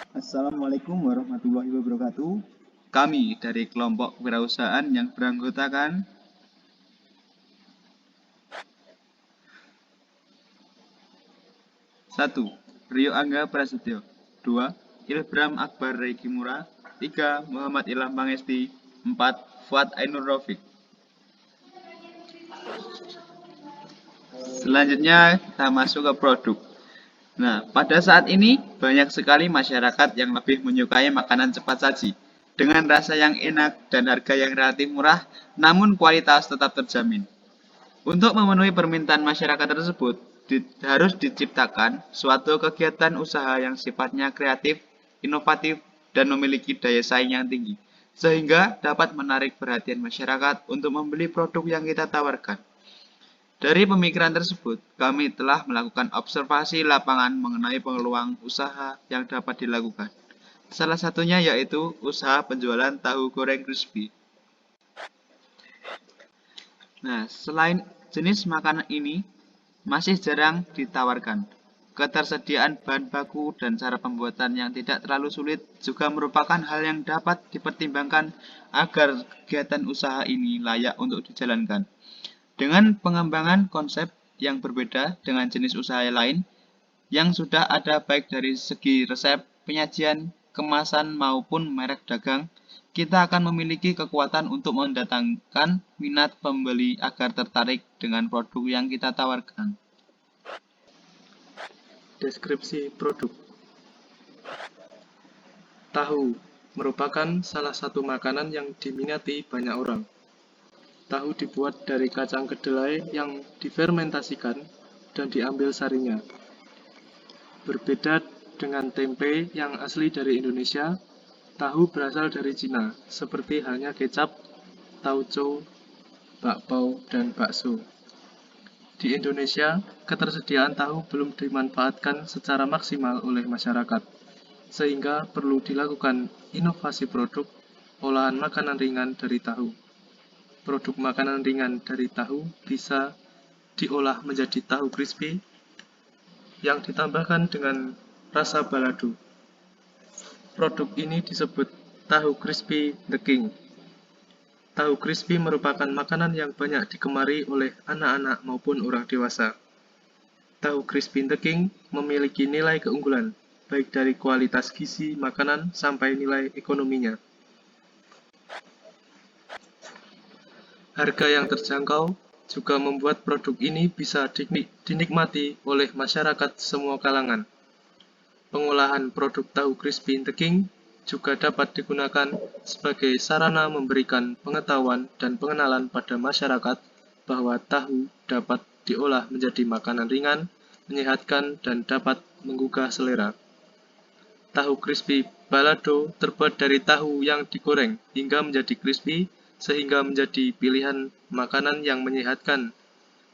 Assalamualaikum warahmatullahi wabarakatuh. Kami dari kelompok kewirausahaan yang beranggotakan 1. Rio Angga Prasetyo 2. Ilbram Akbar Reikimura 3. Muhammad Ilham Pangesti 4. Fuad Ainur Rafiq. Selanjutnya kita masuk ke produk. Nah, pada saat ini banyak sekali masyarakat yang lebih menyukai makanan cepat saji dengan rasa yang enak dan harga yang relatif murah, namun kualitas tetap terjamin. Untuk memenuhi permintaan masyarakat tersebut, harus diciptakan suatu kegiatan usaha yang sifatnya kreatif, inovatif, dan memiliki daya saing yang tinggi, sehingga dapat menarik perhatian masyarakat untuk membeli produk yang kita tawarkan. Dari pemikiran tersebut, kami telah melakukan observasi lapangan mengenai peluang usaha yang dapat dilakukan. Salah satunya yaitu usaha penjualan tahu goreng crispy. Nah, selain jenis makanan ini masih jarang ditawarkan, ketersediaan bahan baku dan cara pembuatan yang tidak terlalu sulit juga merupakan hal yang dapat dipertimbangkan agar kegiatan usaha ini layak untuk dijalankan. Dengan pengembangan konsep yang berbeda dengan jenis usaha lain yang sudah ada baik dari segi resep, penyajian, kemasan maupun merek dagang, kita akan memiliki kekuatan untuk mendatangkan minat pembeli agar tertarik dengan produk yang kita tawarkan. Deskripsi produk. Tahu merupakan salah satu makanan yang diminati banyak orang. Tahu dibuat dari kacang kedelai yang difermentasikan dan diambil sarinya. Berbeda dengan tempe yang asli dari Indonesia, tahu berasal dari Cina, seperti halnya kecap, tauco, bakpao, dan bakso. Di Indonesia, ketersediaan tahu belum dimanfaatkan secara maksimal oleh masyarakat, sehingga perlu dilakukan inovasi produk olahan makanan ringan dari tahu. Produk makanan ringan dari tahu bisa diolah menjadi tahu crispy yang ditambahkan dengan rasa balado. Produk ini disebut tahu crispy the king. Tahu crispy merupakan makanan yang banyak digemari oleh anak-anak maupun orang dewasa. Tahu crispy the king memiliki nilai keunggulan, baik dari kualitas gizi makanan sampai nilai ekonominya. Harga yang terjangkau juga membuat produk ini bisa dinikmati oleh masyarakat semua kalangan. Pengolahan produk tahu crispy the king juga dapat digunakan sebagai sarana memberikan pengetahuan dan pengenalan pada masyarakat bahwa tahu dapat diolah menjadi makanan ringan, menyehatkan, dan dapat menggugah selera. Tahu crispy balado terbuat dari tahu yang digoreng hingga menjadi crispy sehingga menjadi pilihan makanan yang menyehatkan.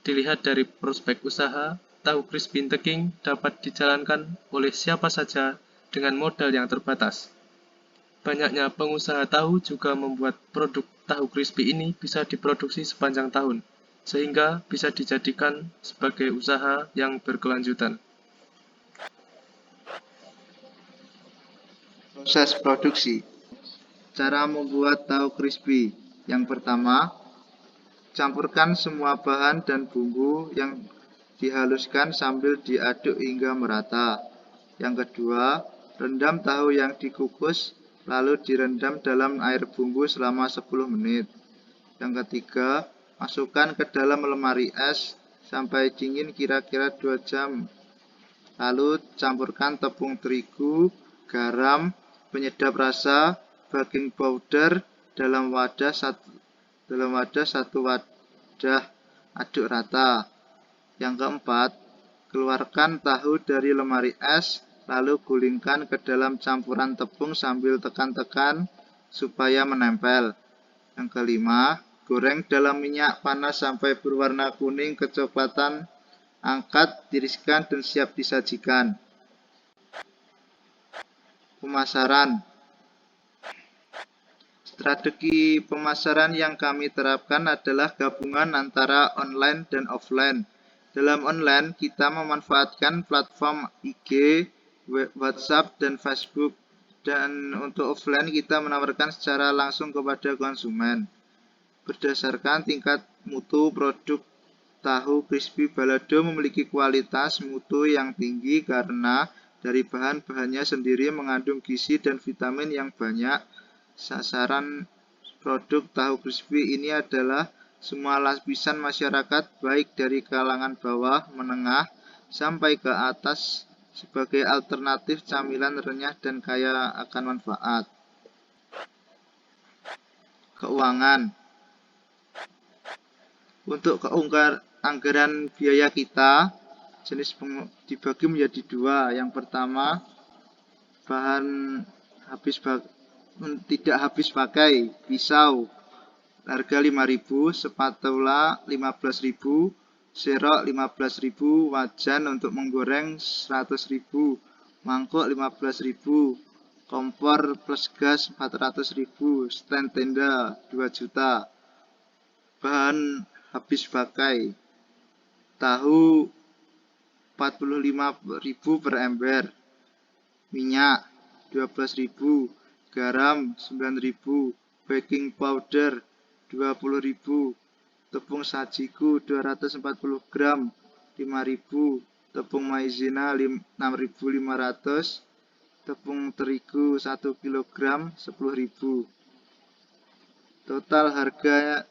Dilihat dari prospek usaha, tahu crispy the king dapat dijalankan oleh siapa saja dengan modal yang terbatas. Banyaknya pengusaha tahu juga membuat produk tahu crispy ini bisa diproduksi sepanjang tahun, sehingga bisa dijadikan sebagai usaha yang berkelanjutan. Proses produksi. Cara membuat tahu crispy. Yang pertama, campurkan semua bahan dan bumbu yang dihaluskan sambil diaduk hingga merata. Yang kedua, rendam tahu yang dikukus lalu direndam dalam air bumbu selama 10 menit. Yang ketiga, masukkan ke dalam lemari es sampai dingin kira-kira 2 jam. Lalu campurkan tepung terigu, garam, penyedap rasa, baking powder dalam wadah satu wadah, aduk rata. Yang keempat, keluarkan tahu dari lemari es, lalu gulingkan ke dalam campuran tepung sambil tekan-tekan supaya menempel. Yang kelima, goreng dalam minyak panas sampai berwarna kuning kecoklatan, angkat, tiriskan, dan siap disajikan. Pemasaran. Strategi pemasaran yang kami terapkan adalah gabungan antara online dan offline. Dalam online, kita memanfaatkan platform IG WhatsApp, dan Facebook. Dan untuk offline kita menawarkan secara langsung kepada konsumen. Berdasarkan tingkat mutu produk, tahu crispy balado memiliki kualitas mutu yang tinggi karena dari bahan-bahannya sendiri mengandung gizi dan vitamin yang banyak. Sasaran produk tahu crispy ini adalah semua lapisan masyarakat, baik dari kalangan bawah, menengah, sampai ke atas, sebagai alternatif camilan renyah dan kaya akan manfaat. Keuangan. Untuk anggaran biaya kita dibagi menjadi dua. Yang pertama, bahan tidak habis pakai, pisau harga 5.000, spatula 15.000, serok 15.000, wajan untuk menggoreng 100.000, mangkuk 15.000, kompor plus gas 400.000, stand tenda 2 juta. Bahan habis pakai, tahu 45.000 per ember, minyak 12.000, garam 9.000, baking powder 20.000, tepung sajiku 240 gram 5.000, tepung maizena 6.500, tepung terigu 1 kg 10.000. Total harga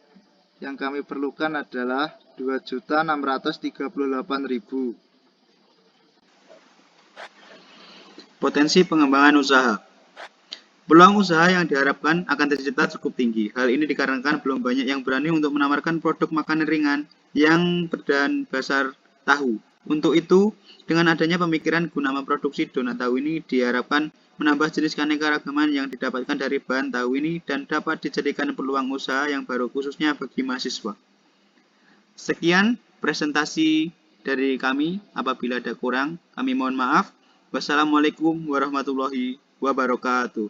yang kami perlukan adalah 2.638.000. Potensi pengembangan usaha. Peluang usaha yang diharapkan akan tercipta cukup tinggi. Hal ini dikarenakan belum banyak yang berani untuk menawarkan produk makanan ringan yang berbahan dasar tahu. Untuk itu, dengan adanya pemikiran guna memproduksi donat tahu ini diharapkan menambah jenis keanekaragaman yang didapatkan dari bahan tahu ini dan dapat dijadikan peluang usaha yang baru khususnya bagi mahasiswa. Sekian presentasi dari kami. Apabila ada kurang, kami mohon maaf. Wassalamualaikum warahmatullahi wabarakatuh.